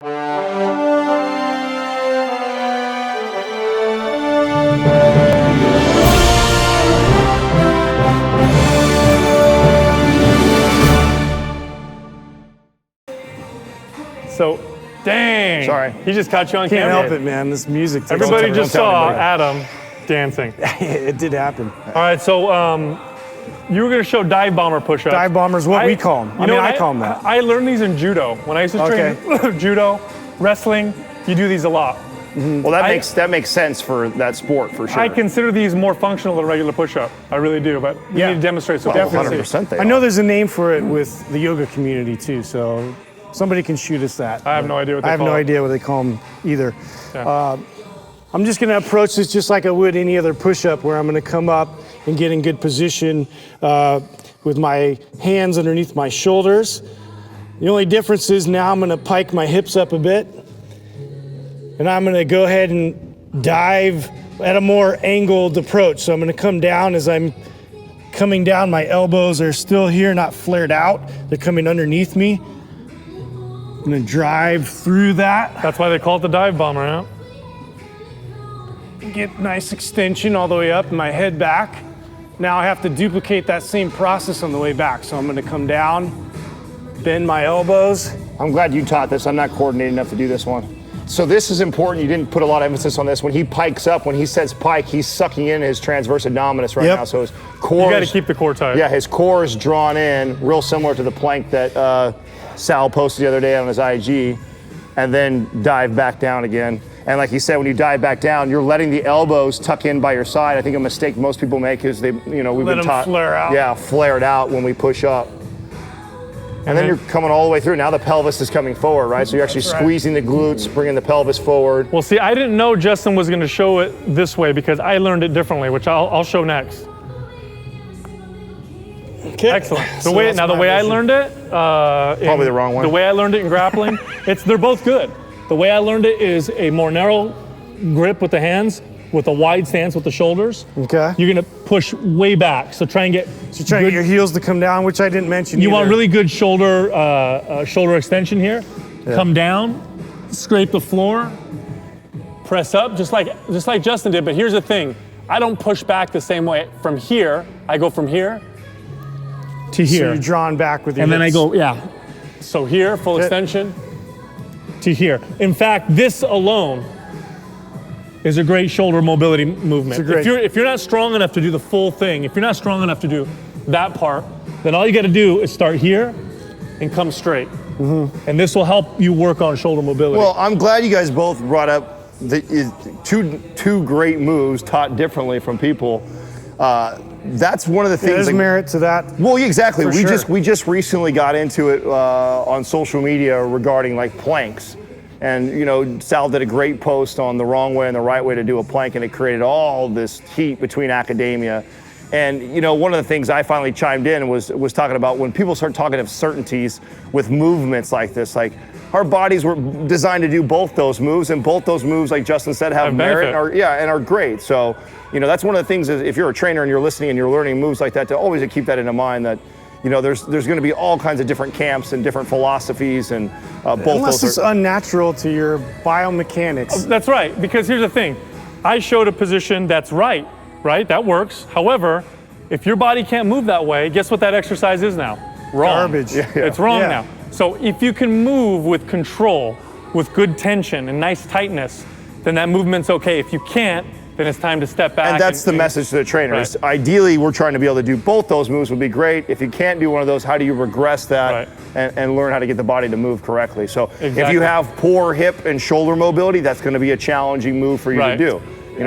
So, dang. Sorry. He just caught you on Can't camera. help it, man. This music. Everybody just saw Adam dancing. It did happen. All right, so you were going to show dive bomber push-ups. Dive bombers, what we call them. I call them that. I learned these in judo. When I used to train judo, wrestling, you do these a lot. Mm-hmm. Well, that makes sense for that sport, for sure. I consider these more functional than a regular push-up. I really do, but you need to demonstrate so definitely. 100% they I know there's a name for it with the yoga community too, so somebody can shoot us that. I have no idea what they call it. I have no idea what they call them either. Yeah. I'm just going to approach this just like I would any other push-up, where I'm going to come up and get in good position with my hands underneath my shoulders. The only difference is now I'm going to pike my hips up a bit, and I'm going to go ahead and dive at a more angled approach. So I'm going to come down. As I'm coming down, my elbows are still here, not flared out. They're coming underneath me. I'm going to drive through that. That's why they call it the dive bomber, huh? Get nice extension all the way up and my head back. Now I have to duplicate that same process on the way back. So I'm going to come down, bend my elbows. I'm glad you taught this. I'm not coordinated enough to do this one. So this is important. You didn't put a lot of emphasis on this. When he pikes up, when he says pike, he's sucking in his transverse abdominis right now. So his core. You got to keep the core tight. Yeah, his core is drawn in, real similar to the plank that Sal posted the other day on his IG, and then dive back down again. And like he said, when you dive back down, you're letting the elbows tuck in by your side. I think a mistake most people make is we've been taught. Flare out. Yeah, flare it out when we push up. And then you're coming all the way through. Now the pelvis is coming forward, right? So you're actually squeezing the glutes, bringing the pelvis forward. Well, see, I didn't know Justin was going to show it this way because I learned it differently, which I'll show next. Okay. Excellent. The way I learned it, probably the wrong one. The way I learned it in grappling, they're both good. The way I learned it is a more narrow grip with the hands, with a wide stance with the shoulders. Okay. You're gonna push way back. So try and get your heels to come down, which I didn't mention. You want really good shoulder extension here. Yeah. Come down, scrape the floor, press up, just like Justin did. But here's the thing: I don't push back the same way. From here, I go from here to here. So you're drawn back with your hips. And then I go, So here, full extension, to here. In fact, this alone is a great shoulder mobility movement. If you're not strong enough to do the full thing, if you're not strong enough to do that part, then all you got to do is start here and come straight. Mm-hmm. And this will help you work on shoulder mobility. Well, I'm glad you guys both brought up two great moves taught differently from people. That's one of the things. There's merit to that. Well, exactly. We For just recently got into it on social media regarding like planks. And Sal did a great post on the wrong way and the right way to do a plank, and it created all this heat between academia. And one of the things I finally chimed in was talking about when people start talking of certainties with movements like this, like our bodies were designed to do both those moves, and both those moves, like Justin said, have merit and are great. So that's one of the things is if you're a trainer and you're listening and you're learning moves like that, to always keep that in mind that there's going to be all kinds of different camps and different philosophies, and both unless those it's unnatural to your biomechanics. That's right, because here's the thing. I showed a position that's right? That works. However, if your body can't move that way, guess what that exercise is now? Wrong. Garbage. It's wrong now. So if you can move with control, with good tension and nice tightness, then that movement's okay. If you can't, then it's time to step back. And that's the message to the trainers. Right. Ideally, we're trying to be able to do both those moves would be great. If you can't do one of those, how do you regress that and learn how to get the body to move correctly? So if you have poor hip and shoulder mobility, that's going to be a challenging move for you to do.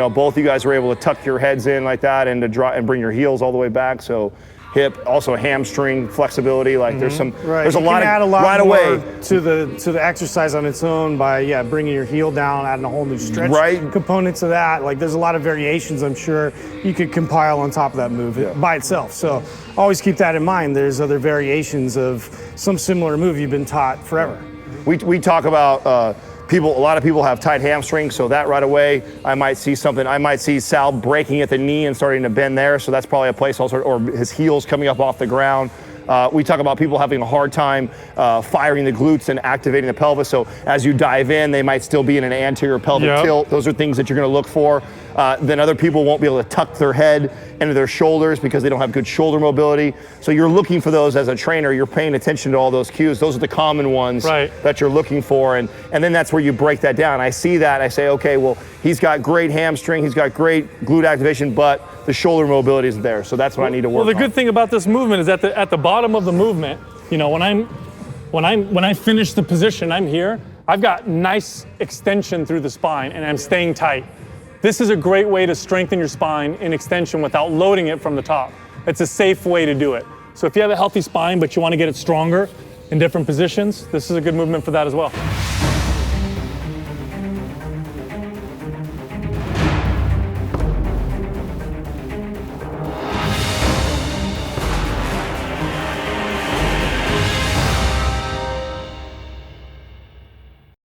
Both you guys were able to tuck your heads in like that and to draw and bring your heels all the way back. So hip, also hamstring flexibility. Like there's some, there's a lot of right away to the exercise on its own by bringing your heel down, adding a whole new stretch component to that. Like there's a lot of variations I'm sure you could compile on top of that move by itself. So always keep that in mind. There's other variations of some similar move you've been taught forever. We talk about. A lot of people have tight hamstrings, so that right away, I might see Sal breaking at the knee and starting to bend there, so that's probably a place also, or his heels coming up off the ground. We talk about people having a hard time firing the glutes and activating the pelvis. So as you dive in, they might still be in an anterior pelvic tilt. Those are things that you're going to look for. Then other people won't be able to tuck their head into their shoulders because they don't have good shoulder mobility. So you're looking for those as a trainer. You're paying attention to all those cues. Those are the common ones that you're looking for. And then that's where you break that down. I see that. I say, okay, well, he's got great hamstring. He's got great glute activation, but the shoulder mobility isn't there. So that's what I need to work on. Well, the good thing about this movement is at the bottom of the movement, you know, when I finish the position, I'm here, I've got nice extension through the spine and I'm staying tight. This is a great way to strengthen your spine in extension without loading it from the top. It's a safe way to do it. So if you have a healthy spine but you want to get it stronger in different positions, this is a good movement for that as well.